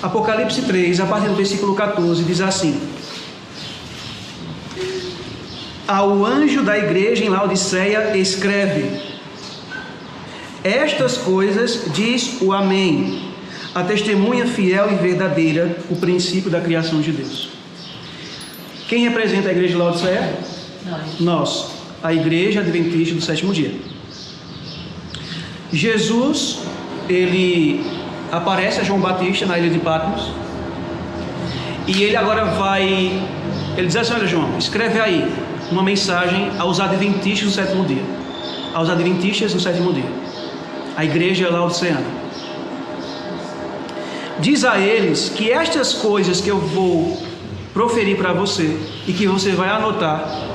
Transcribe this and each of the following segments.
Apocalipse 3, a partir do versículo 14, diz assim: ao anjo da igreja em Laodiceia escreve: estas coisas diz o Amém, a testemunha fiel e verdadeira, o princípio da criação de Deus. Quem representa a igreja de Laodiceia? Nós, a igreja adventista do sétimo dia. Jesus, ele aparece a João Batista na ilha de Patmos, e ele agora ele diz assim: olha, João, escreve aí uma mensagem aos adventistas do sétimo dia, aos adventistas do sétimo dia, a igreja laodiceana. Diz a eles que estas coisas que eu vou proferir para você e que você vai anotar,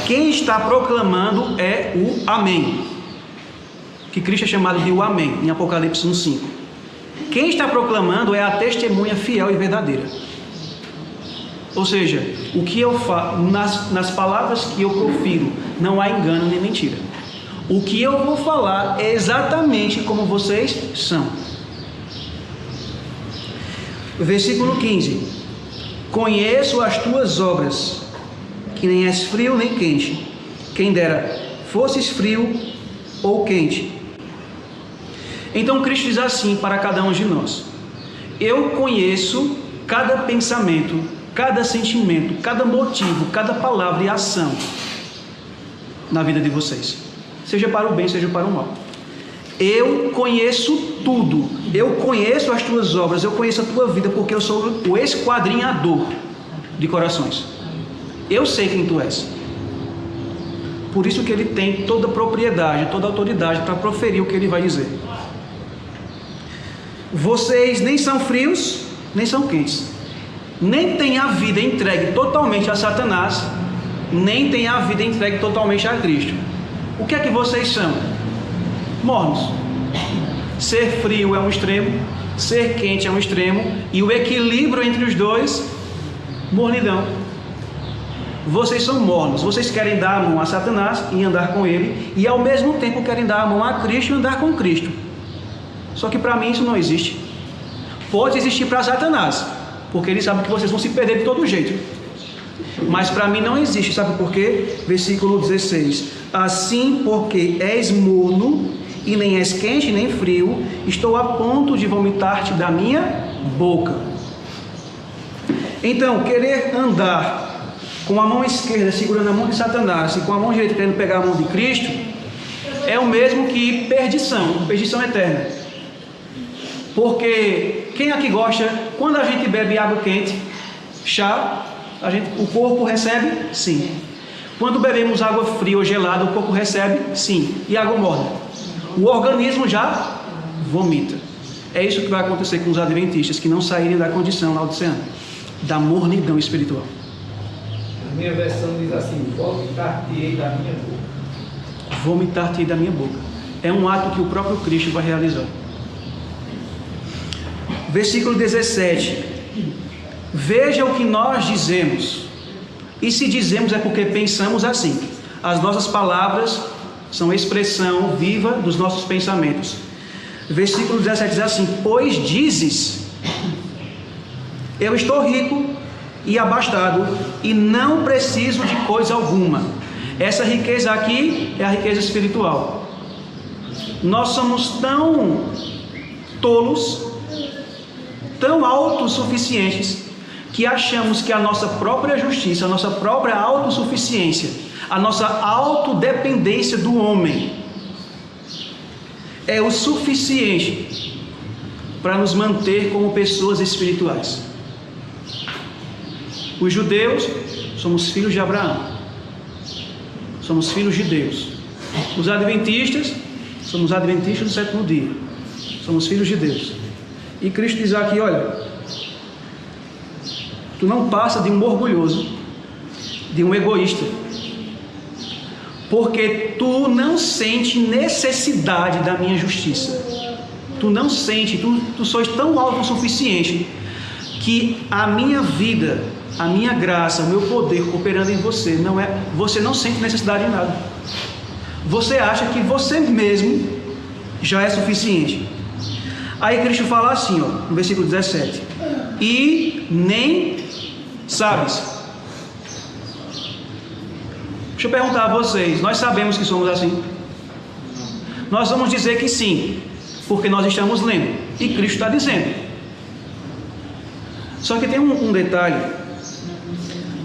quem está proclamando é o Amém, que Cristo é chamado de o Amém em Apocalipse 1:5. Quem está proclamando é a testemunha fiel e verdadeira. Ou seja, o que eu falo, nas palavras que eu profiro, não há engano nem mentira. O que eu vou falar é exatamente como vocês são. Versículo 15: conheço as tuas obras, que nem és frio nem quente. Quem dera fosses frio ou quente. Então Cristo diz assim para cada um de nós: eu conheço cada pensamento, cada sentimento, cada motivo, cada palavra e ação na vida de vocês, seja para o bem, seja para o mal. Eu conheço tudo, eu conheço as tuas obras, eu conheço a tua vida, porque eu sou o esquadrinhador de corações. Eu sei quem tu és. Por isso que ele tem toda a propriedade, toda a autoridade para proferir o que ele vai dizer. Vocês nem são frios, nem são quentes. Nem têm a vida entregue totalmente a Satanás, nem têm a vida entregue totalmente a Cristo. O que é que vocês são? Mornos. Ser frio é um extremo, ser quente é um extremo, e o equilíbrio entre os dois, mornidão. Vocês são mornos, vocês querem dar a mão a Satanás e andar com ele, e ao mesmo tempo querem dar a mão a Cristo e andar com Cristo. Só que para mim isso não existe. Pode existir para Satanás, porque ele sabe que vocês vão se perder de todo jeito. Mas para mim não existe, sabe por quê? Versículo 16: assim, porque és morno, e nem és quente nem frio, estou a ponto de vomitar-te da minha boca. Então, querer andar com a mão esquerda segurando a mão de Satanás e com a mão direita querendo pegar a mão de Cristo, é o mesmo que perdição eterna. Porque quem aqui gosta, quando a gente bebe água quente, chá, o corpo recebe? Sim. Quando bebemos água fria ou gelada, o corpo recebe? Sim. E água morna? O organismo já vomita. É isso que vai acontecer com os adventistas que não saírem da condição laodiceana, da mornidão espiritual. A minha versão diz assim: vomitar-te-ei da minha boca. Vomitar-te-ei da minha boca. É um ato que o próprio Cristo vai realizar. Versículo 17: veja o que nós dizemos, e se dizemos é porque pensamos assim. As nossas palavras são expressão viva dos nossos pensamentos. Versículo 17 diz assim: pois dizes, eu estou rico e abastado, e não preciso de coisa alguma. Essa riqueza aqui é a riqueza espiritual. Nós somos tão tolos, tão autossuficientes, que achamos que a nossa própria justiça, a nossa própria autossuficiência, a nossa autodependência do homem é o suficiente para nos manter como pessoas espirituais. Os judeus somos filhos de Abraão, somos filhos de Deus. Os adventistas somos adventistas do sétimo dia, somos filhos de Deus. E Cristo diz aqui: olha, tu não passa de um orgulhoso, de um egoísta, porque tu não sente necessidade da minha justiça. Tu não sente, tu sois tão autossuficiente que a minha vida, a minha graça, o meu poder operando em você, você não sente necessidade de nada. Você acha que você mesmo já é suficiente. Aí Cristo fala assim, ó, no versículo 17: e nem sabes. Deixa eu perguntar a vocês, nós sabemos que somos assim? Nós vamos dizer que sim, porque nós estamos lendo, e Cristo está dizendo. Só que tem um detalhe.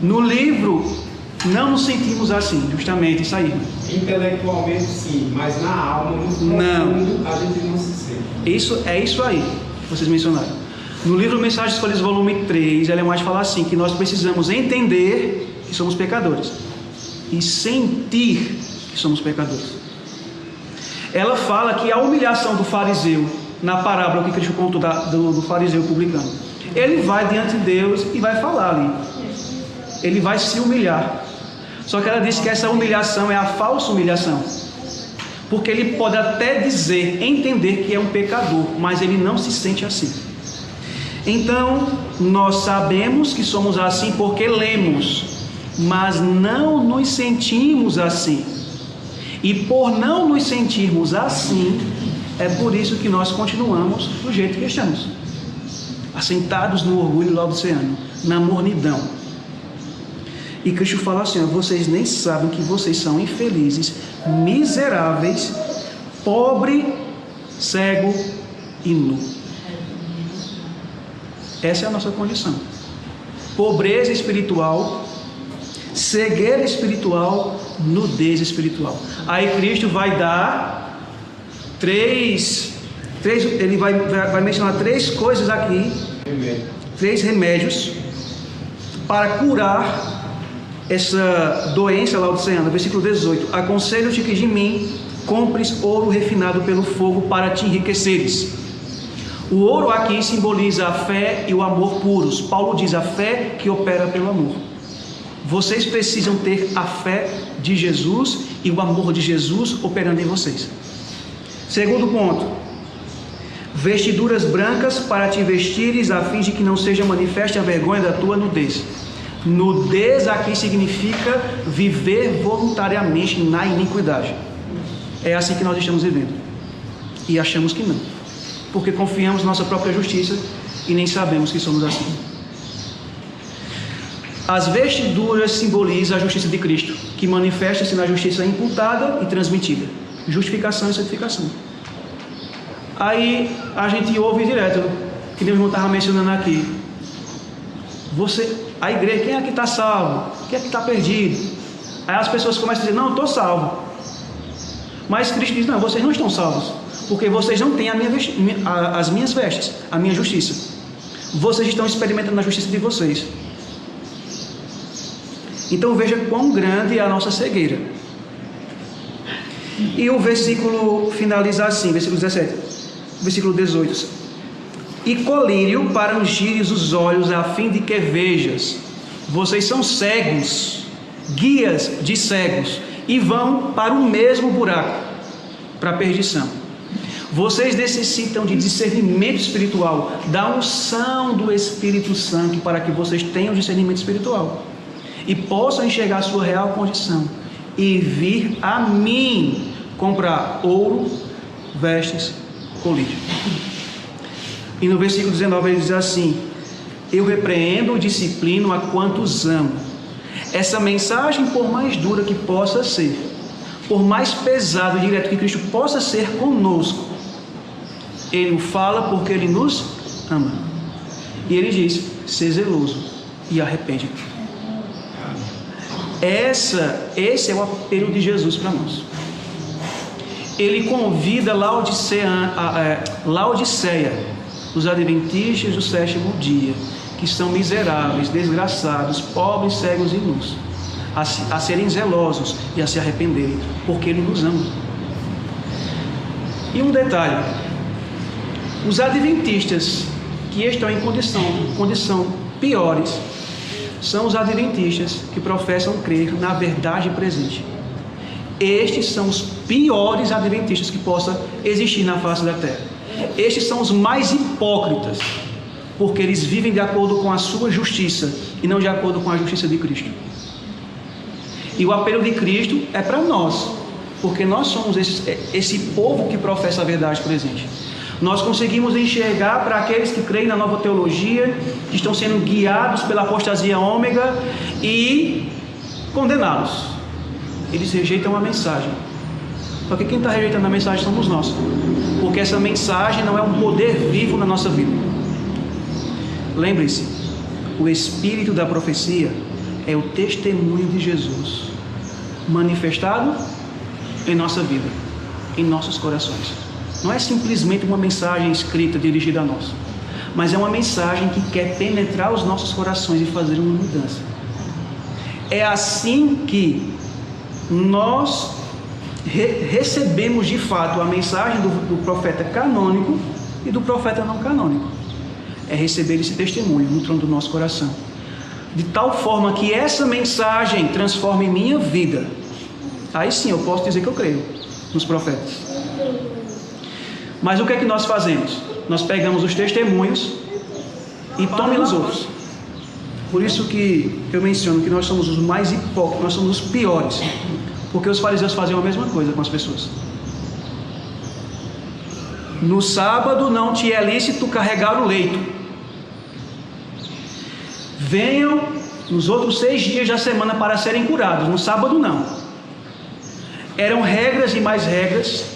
No livro não nos sentimos assim, justamente isso aí. Intelectualmente sim, mas na alma, no profundo, a gente não se sente. Isso aí que vocês mencionaram. No livro Mensagens Escolhidas, volume 3, Ellen White fala assim, que nós precisamos entender que somos pecadores e sentir que somos pecadores. Ela fala que a humilhação do fariseu, na parábola que Cristo contou do fariseu publicano, ele vai diante de Deus e vai falar ali. Ele vai se humilhar. Só que ela disse que essa humilhação é a falsa humilhação. Porque ele pode até dizer, entender que é um pecador, mas ele não se sente assim. Então, nós sabemos que somos assim porque lemos, mas não nos sentimos assim. E por não nos sentirmos assim, é por isso que nós continuamos do jeito que estamos, assentados no orgulho laodiceano, na mornidão. E Cristo fala assim, ó, vocês nem sabem que vocês são infelizes, miseráveis, pobre, cego e nu. Essa é a nossa condição. Pobreza espiritual, cegueira espiritual, nudez espiritual. Aí Cristo vai dar ele vai mencionar 3 coisas aqui, 3 remédios para curar essa doença laodiceana. Versículo 18: aconselho-te que de mim compres ouro refinado pelo fogo para te enriqueceres. O ouro aqui simboliza a fé e o amor puros. Paulo diz a fé que opera pelo amor. Vocês precisam ter a fé de Jesus e o amor de Jesus operando em vocês. Segundo ponto: vestiduras brancas para te vestires, a fim de que não seja manifesta a vergonha da tua nudez. Nudez aqui significa viver voluntariamente na iniquidade. É assim que nós estamos vivendo. E achamos que não, porque confiamos na nossa própria justiça e nem sabemos que somos assim. As vestiduras simbolizam a justiça de Cristo, que manifesta-se na justiça imputada e transmitida. Justificação e santificação. Aí a gente ouve direto, que nem o irmão estava mencionando aqui. A igreja, quem é que está salvo? Quem é que está perdido? Aí as pessoas começam a dizer, não, eu estou salvo. Mas Cristo diz, não, vocês não estão salvos, porque vocês não têm as minhas vestes, a minha justiça. Vocês estão experimentando a justiça de vocês. Então veja quão grande é a nossa cegueira. E o versículo finaliza assim, versículo 17, versículo 18: e colírio para ungires os olhos, a fim de que vejas. Vocês são cegos, guias de cegos, e vão para o mesmo buraco, para a perdição. Vocês necessitam de discernimento espiritual, da unção do Espírito Santo, para que vocês tenham discernimento espiritual e possam enxergar a sua real condição e vir a mim comprar ouro, vestes, colírio. E no versículo 19 ele diz assim: eu repreendo e disciplino a quantos amo. Essa mensagem, por mais dura que possa ser, por mais pesado e direto que Cristo possa ser conosco, Ele o fala porque Ele nos ama. E Ele diz: ser zeloso e arrepende-te. Esse é o apelo de Jesus para nós. Ele convida Laodiceia, os adventistas do 7º dia, que são miseráveis, desgraçados, pobres, cegos e nus, a serem zelosos e a se arrependerem, porque Ele nos ama. E um detalhe: os adventistas que estão em condição piores são os adventistas que professam crer na verdade presente. Estes são os piores adventistas que possa existir na face da terra. Estes são os mais hipócritas, porque eles vivem de acordo com a sua justiça e não de acordo com a justiça de Cristo. E o apelo de Cristo é para nós, porque nós somos esse povo que professa a verdade presente. Nós conseguimos enxergar para aqueles que creem na nova teologia, que estão sendo guiados pela apostasia ômega e condená-los. Eles rejeitam a mensagem. Só que quem está rejeitando a mensagem somos nós, porque essa mensagem não é um poder vivo na nossa vida. Lembre-se, o espírito da profecia é o testemunho de Jesus manifestado em nossa vida, em nossos corações. Não é simplesmente uma mensagem escrita dirigida a nós, mas é uma mensagem que quer penetrar os nossos corações e fazer uma mudança. É assim que nós recebemos de fato a mensagem do profeta canônico e do profeta não canônico. É receber esse testemunho no trono do nosso coração, de tal forma que essa mensagem transforme minha vida. Aí sim eu posso dizer que eu creio nos profetas. Mas o que é que nós fazemos? Nós pegamos os testemunhos e tomamos os outros. Por isso que eu menciono que nós somos os mais hipócritas, nós somos os piores, porque os fariseus faziam a mesma coisa com as pessoas. No sábado não te é lícito carregar o leito. Venham nos outros 6 dias da semana para serem curados, no sábado não. Eram regras e mais regras,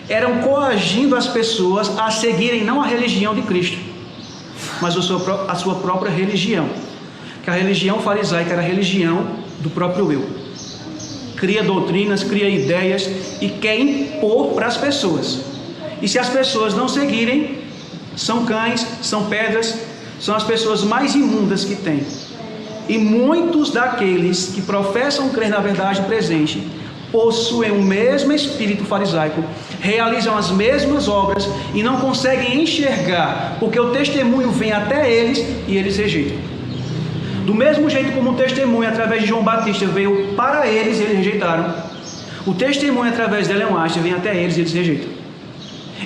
eram coagindo as pessoas a seguirem não a religião de Cristo, mas a sua própria religião, que a religião farisaica era a religião do próprio eu. Cria doutrinas, cria ideias e quer impor para as pessoas. E se as pessoas não seguirem, são cães, são pedras, são as pessoas mais imundas que tem. E muitos daqueles que professam crer na verdade presente possuem o mesmo espírito farisaico, realizam as mesmas obras e não conseguem enxergar, porque o testemunho vem até eles e eles rejeitam. Do mesmo jeito como o testemunho através de João Batista veio para eles e eles rejeitaram, o testemunho através de Ellen White vem até eles e eles rejeitam.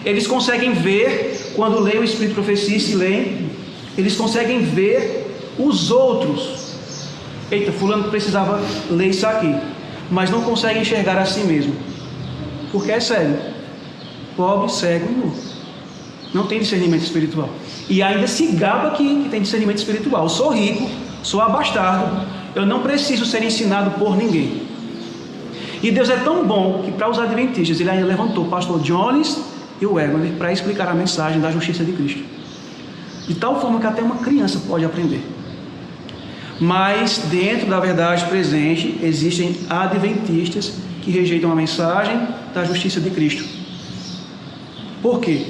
Eles conseguem ver, quando leem o Espírito de Profecia e se leem, eles conseguem ver os outros. Eita, fulano precisava ler isso aqui, mas não conseguem enxergar a si mesmo, porque é cego, pobre, cego e nu, não tem discernimento espiritual, e ainda se gaba que tem discernimento espiritual. Eu sou rico, sou abastardo, eu não preciso ser ensinado por ninguém. E Deus é tão bom que para os adventistas ele ainda levantou o pastor Jones e o Egon para explicar a mensagem da justiça de Cristo, de tal forma que até uma criança pode aprender. Mas dentro da verdade presente existem adventistas que rejeitam a mensagem da justiça de Cristo. Por quê?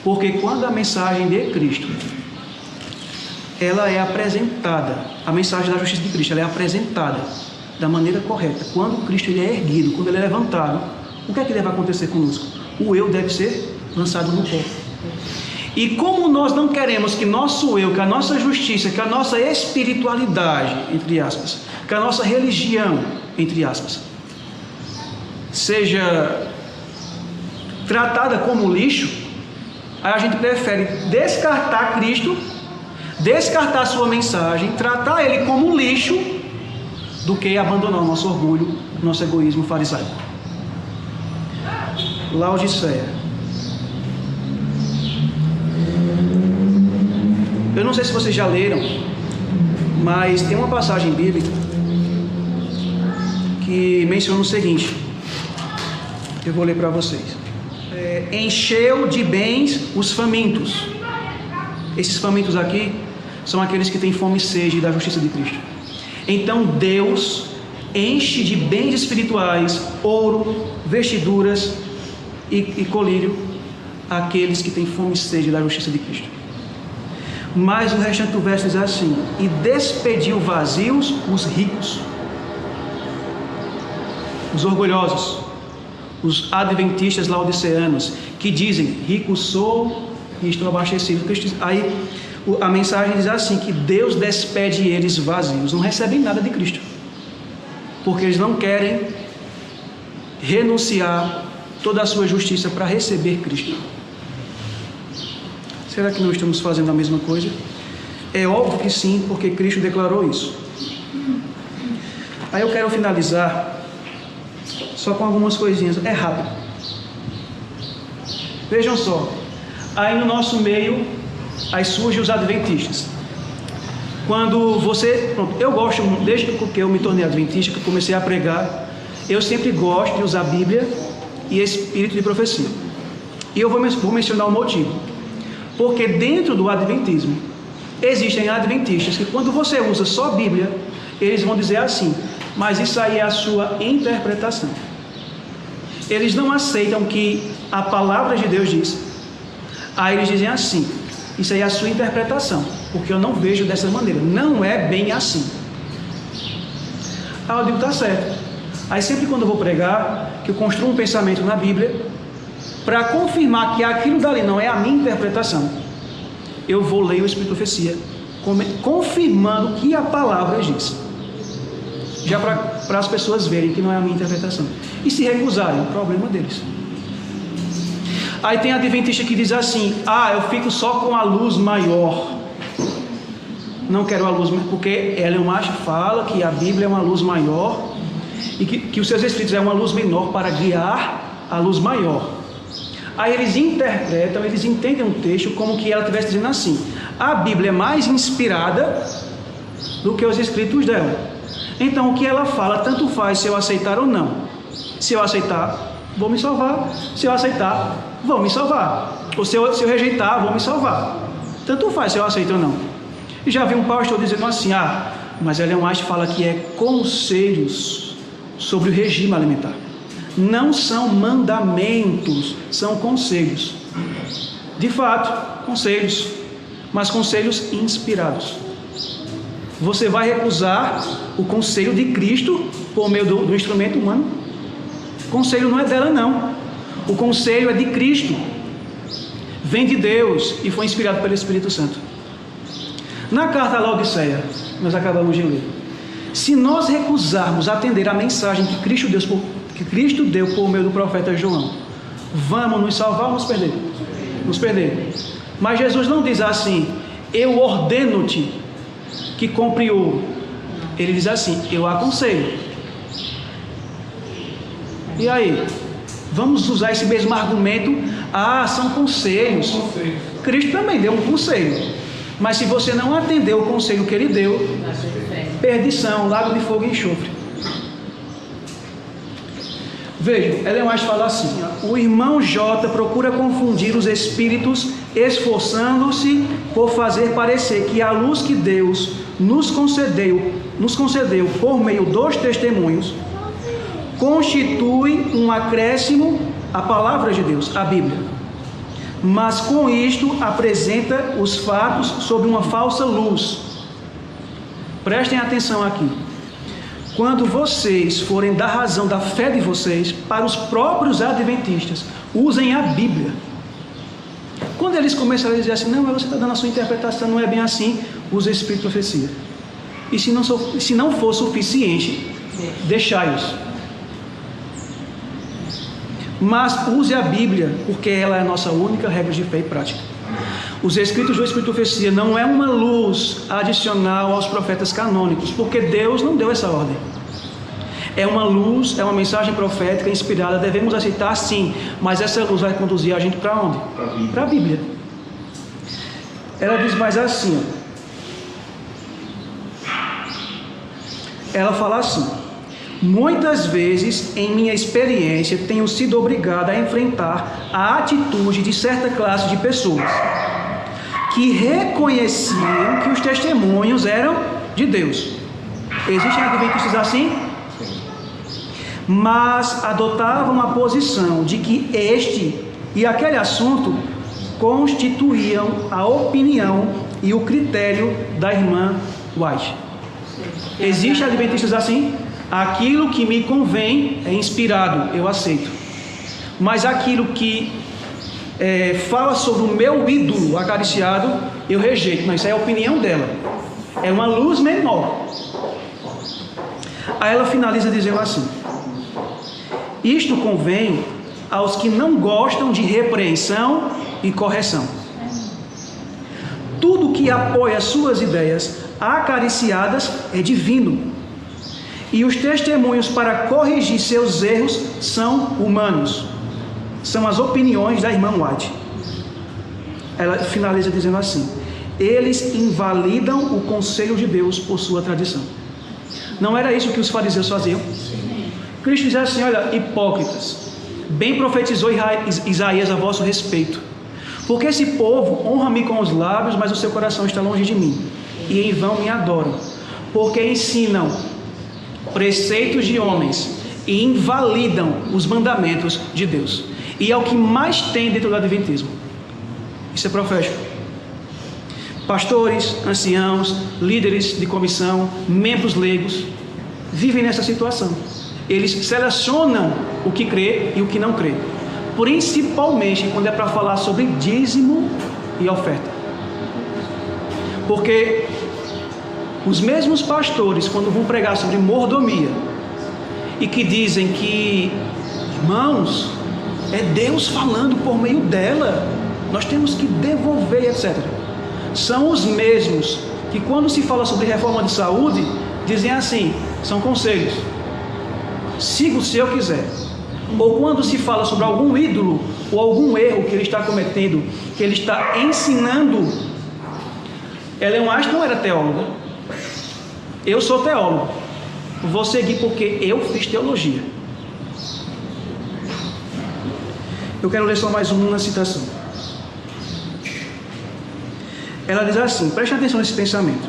Porque quando a mensagem de Cristo ela é apresentada, a mensagem da justiça de Cristo ela é apresentada da maneira correta, quando Cristo ele é erguido, quando ele é levantado, o que é que deve acontecer conosco? O eu deve ser lançado no pó. E como nós não queremos que nosso eu, que a nossa justiça, que a nossa espiritualidade, entre aspas, que a nossa religião, entre aspas, seja tratada como lixo, aí a gente prefere descartar Cristo, descartar a sua mensagem, tratar ele como lixo, do que abandonar o nosso orgulho, o nosso egoísmo farisaico. Laodiceia. Eu não sei se vocês já leram, mas tem uma passagem bíblica que menciona o seguinte, eu vou ler para vocês. Encheu de bens os famintos. Esses famintos aqui são aqueles que têm fome e sede da justiça de Cristo. Então Deus enche de bens espirituais, ouro, vestiduras e colírio, aqueles que têm fome e sede da justiça de Cristo. Mas o restante do verso diz assim: e despediu vazios os ricos, os orgulhosos, os adventistas laodiceanos, que dizem, rico sou e estou abastecido. Aí a mensagem diz assim, que Deus despede eles vazios, não recebem nada de Cristo, porque eles não querem renunciar toda a sua justiça para receber Cristo. Será que não estamos fazendo a mesma coisa? É óbvio que sim, porque Cristo declarou isso. Aí eu quero finalizar só com algumas coisinhas, é rápido. Vejam só, Aí no nosso meio, aí surgem os adventistas. Quando você... Pronto, eu gosto, desde que eu me tornei adventista, que eu comecei a pregar, eu sempre gosto de usar Bíblia e espírito de profecia. E eu vou mencionar o motivo. Porque dentro do adventismo, existem adventistas que quando você usa só Bíblia, eles vão dizer assim, mas isso aí é a sua interpretação. Eles não aceitam que a palavra de Deus diz. Aí eles dizem assim, isso aí é a sua interpretação, porque eu não vejo dessa maneira, não é bem assim. Aí eu digo, tá certo. Aí sempre quando eu vou pregar, que eu construo um pensamento na Bíblia, para confirmar que aquilo dali não é a minha interpretação, eu vou ler o Espírito de Profecia, confirmando que a palavra diz. Já para as pessoas verem que não é a minha interpretação. E se recusarem, o problema deles. Aí tem adventista que diz assim, eu fico só com a luz maior. Não quero a luz, porque Ellen White fala que a Bíblia é uma luz maior e que os seus escritos é uma luz menor para guiar a luz maior. Aí eles interpretam, eles entendem um texto como que ela estivesse dizendo assim, a Bíblia é mais inspirada do que os escritos dela. Então o que ela fala tanto faz se eu aceitar ou não. Se eu aceitar, vou me salvar. Se eu aceitar, vou me salvar. Ou se eu rejeitar, vou me salvar. Tanto faz se eu aceito ou não. E já vi um pastor dizendo assim, mas Ellen White fala que é conselhos sobre o regime alimentar. Não são mandamentos, são conselhos. De fato, conselhos, mas conselhos inspirados. Você vai recusar o conselho de Cristo por meio do instrumento humano? O conselho não é dela, não. O conselho é de Cristo. Vem de Deus e foi inspirado pelo Espírito Santo. Na carta à Laodiceia, nós acabamos de ler. Se nós recusarmos atender a mensagem que Cristo deu por meio do profeta João, vamos nos salvar ou nos perder? Nos perder. Mas Jesus não diz assim, eu ordeno-te que compre ouro. Ele diz assim, eu aconselho. E aí? Vamos usar esse mesmo argumento? São conselhos. Cristo também deu um conselho. Mas se você não atendeu o conselho que ele deu, perdição, lago de fogo e enxofre. Vejam, Ellen White fala assim, o irmão J procura confundir os espíritos, esforçando-se por fazer parecer que a luz que Deus nos concedeu por meio dos testemunhos, constitui um acréscimo à palavra de Deus, a Bíblia. Mas com isto apresenta os fatos sob uma falsa luz. Prestem atenção aqui. Quando vocês forem dar razão da fé de vocês para os próprios adventistas, usem a Bíblia. Quando eles começarem a dizer assim, não, mas você está dando a sua interpretação, não é bem assim, use Espírito de Profecia. E se não for suficiente, deixai-os. Mas use a Bíblia, porque ela é a nossa única regra de fé e prática. Os escritos do Espírito de Profecia não é uma luz adicional aos profetas canônicos, porque Deus não deu essa ordem. É uma luz, é uma mensagem profética inspirada, devemos aceitar sim, mas essa luz vai conduzir a gente para onde? Para a Bíblia. Ela diz mais assim, ela fala assim, muitas vezes em minha experiência tenho sido obrigado a enfrentar a atitude de certa classe de pessoas que reconheciam que os testemunhos eram de Deus. Existem adventistas assim? Mas adotavam a posição de que este e aquele assunto constituíam a opinião e o critério da irmã White. Existem adventistas assim? Aquilo que me convém é inspirado, eu aceito. Mas aquilo que fala sobre o meu ídolo acariciado, eu rejeito. Mas isso é a opinião dela. É uma luz menor. Aí ela finaliza dizendo assim, isto convém aos que não gostam de repreensão e correção. Tudo que apoia suas ideias acariciadas é divino. E os testemunhos para corrigir seus erros são humanos. São as opiniões da irmã White. ela finaliza dizendo assim: eles invalidam o conselho de Deus por sua tradição. Não era isso que os fariseus faziam? Cristo diz assim: olha, hipócritas, bem profetizou Isaías a vosso respeito, porque esse povo honra-me com os lábios, mas o seu coração está longe de mim, e em vão me adoram, porque ensinam preceitos de homens e invalidam os mandamentos de Deus. E é o que mais tem dentro do adventismo. Isso é profético. Pastores, anciãos, líderes de comissão, membros leigos vivem nessa situação. Eles selecionam o que crê e o que não crê, principalmente quando é para falar sobre dízimo e oferta. Porque os mesmos pastores, quando vão pregar sobre mordomia e que dizem que, irmãos, é Deus falando por meio dela, nós temos que devolver, etc., são os mesmos que, quando se fala sobre reforma de saúde, dizem assim: são conselhos, siga se eu quiser. Ou quando se fala sobre algum ídolo ou algum erro que ele está cometendo, que ele está ensinando. Ellen White não era teóloga. Eu sou teólogo, vou seguir porque eu fiz teologia. Eu quero ler só mais uma citação. Ela diz assim, preste atenção nesse pensamento: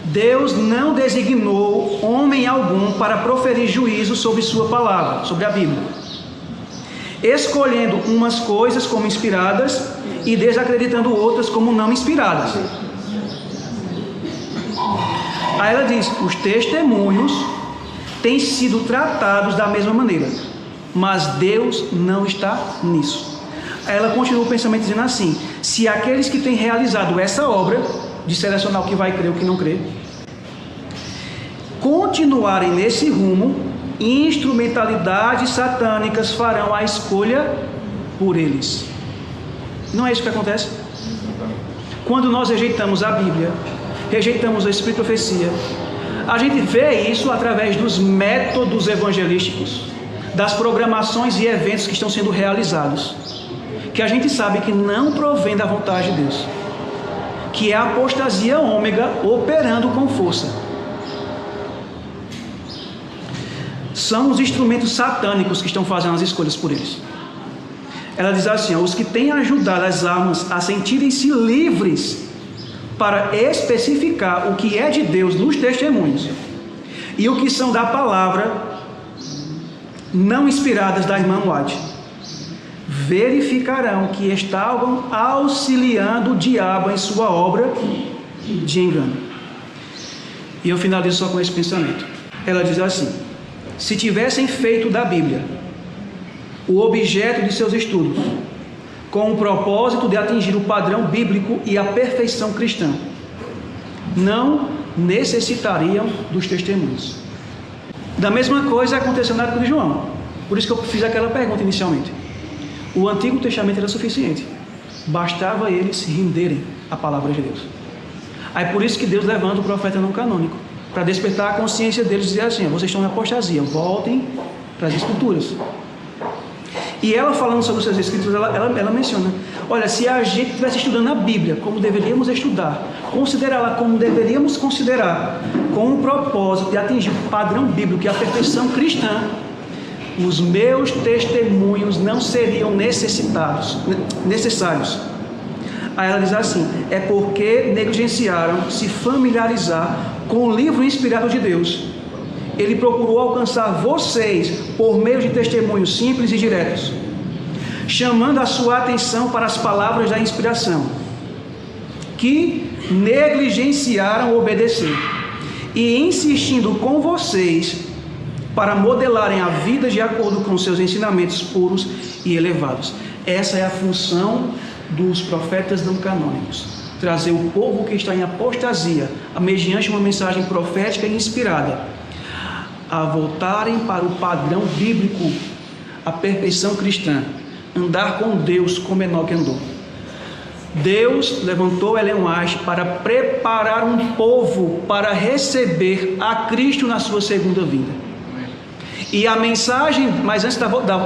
Deus não designou homem algum para proferir juízo sobre sua palavra, sobre a Bíblia, escolhendo umas coisas como inspiradas e desacreditando outras como não inspiradas. Aí ela diz: os testemunhos têm sido tratados da mesma maneira, mas Deus não está nisso. Aí ela continua o pensamento dizendo assim: se aqueles que têm realizado essa obra de selecionar o que vai crer e o que não crê continuarem nesse rumo, instrumentalidades satânicas farão a escolha por eles. Não é isso que acontece? Quando nós rejeitamos a Bíblia, rejeitamos o Espírito de Profecia, a gente vê isso através dos métodos evangelísticos, das programações e eventos que estão sendo realizados, que a gente sabe que não provém da vontade de Deus, que é a apostasia ômega operando com força. São os instrumentos satânicos que estão fazendo as escolhas por eles. Ela diz assim: os que têm ajudado as almas a sentirem-se livres para especificar o que é de Deus nos testemunhos e o que são da palavra não inspiradas da irmã White, verificarão que estavam auxiliando o diabo em sua obra de engano. E eu finalizo só com esse pensamento. Ela diz assim: se tivessem feito da Bíblia o objeto de seus estudos, com o propósito de atingir o padrão bíblico e a perfeição cristã, não necessitariam dos testemunhos. Da mesma coisa aconteceu na época de João. Por isso que eu fiz aquela pergunta inicialmente. O Antigo Testamento era suficiente, bastava eles se renderem à palavra de Deus. Aí por isso que Deus levanta o profeta não canônico, para despertar a consciência deles e dizer assim: vocês estão em apostasia, voltem para as Escrituras. E ela, falando sobre os seus escritos, ela menciona: olha, se a gente estivesse estudando a Bíblia como deveríamos estudar, considerá-la como deveríamos considerar, com o propósito de atingir o padrão bíblico e a perfeição cristã, os meus testemunhos não seriam necessários. Aí ela diz assim: é porque negligenciaram se familiarizar com o livro inspirado de Deus. Ele procurou alcançar vocês por meio de testemunhos simples e diretos, chamando a sua atenção para as palavras da inspiração, que negligenciaram obedecer, e insistindo com vocês para modelarem a vida de acordo com seus ensinamentos puros e elevados. Essa é a função dos profetas não canônicos: trazer o povo que está em apostasia, mediante uma mensagem profética e inspirada, a voltarem para o padrão bíblico, a perfeição cristã, andar com Deus como Enoque andou. Deus levantou Ellen White para preparar um povo para receber a Cristo na sua segunda vinda. E a mensagem, mas antes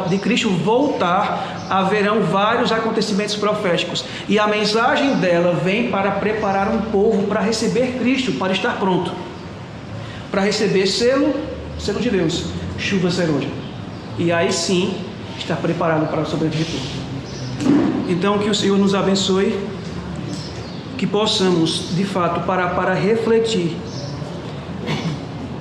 de Cristo voltar, haverão vários acontecimentos proféticos. E a mensagem dela vem para preparar um povo para receber Cristo, para estar pronto. Para receber selo de Deus, chuva serôdia. E aí sim, estar preparado para sobreviver tudo. Então que o Senhor nos abençoe, que possamos de fato parar para refletir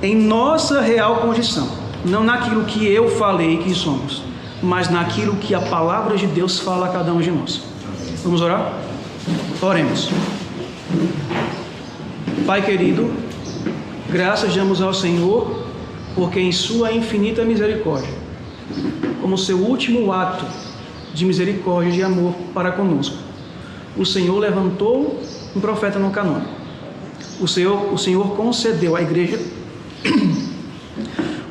em nossa real condição, não naquilo que eu falei que somos, mas naquilo que a palavra de Deus fala a cada um de nós. Vamos orar? Oremos. Pai querido, graças damos ao Senhor, porque em sua infinita misericórdia, como seu último ato de misericórdia e de amor para conosco, o Senhor levantou um profeta no canônico. O Senhor concedeu à igreja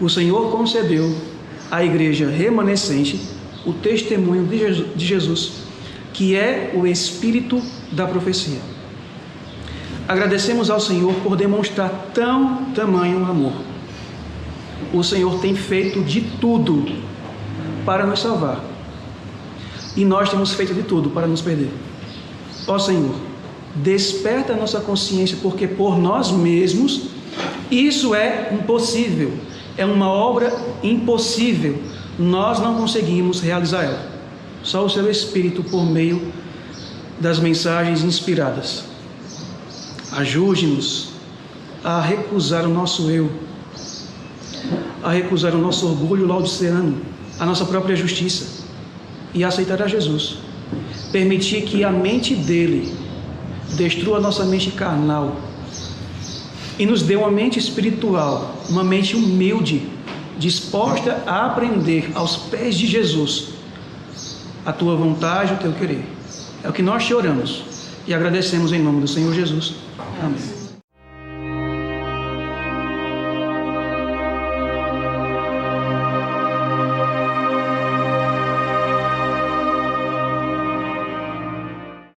o Senhor concedeu à igreja remanescente o testemunho de Jesus, que é o espírito da profecia. Agradecemos ao Senhor por demonstrar tamanho amor. O Senhor tem feito de tudo para nos salvar, e nós temos feito de tudo para nos perder. Ó Senhor, desperta a nossa consciência, porque por nós mesmos isso é impossível, é uma obra impossível, nós não conseguimos realizar ela. Só o Seu Espírito, por meio das mensagens inspiradas. Ajude-nos a recusar o nosso eu, a recusar o nosso orgulho laodiceano, a nossa própria justiça, e aceitar a Jesus. Permitir que a mente dele destrua a nossa mente carnal e nos dê uma mente espiritual, uma mente humilde, disposta a aprender aos pés de Jesus a tua vontade, o teu querer. É o que nós te oramos e agradecemos em nome do Senhor Jesus. Amém.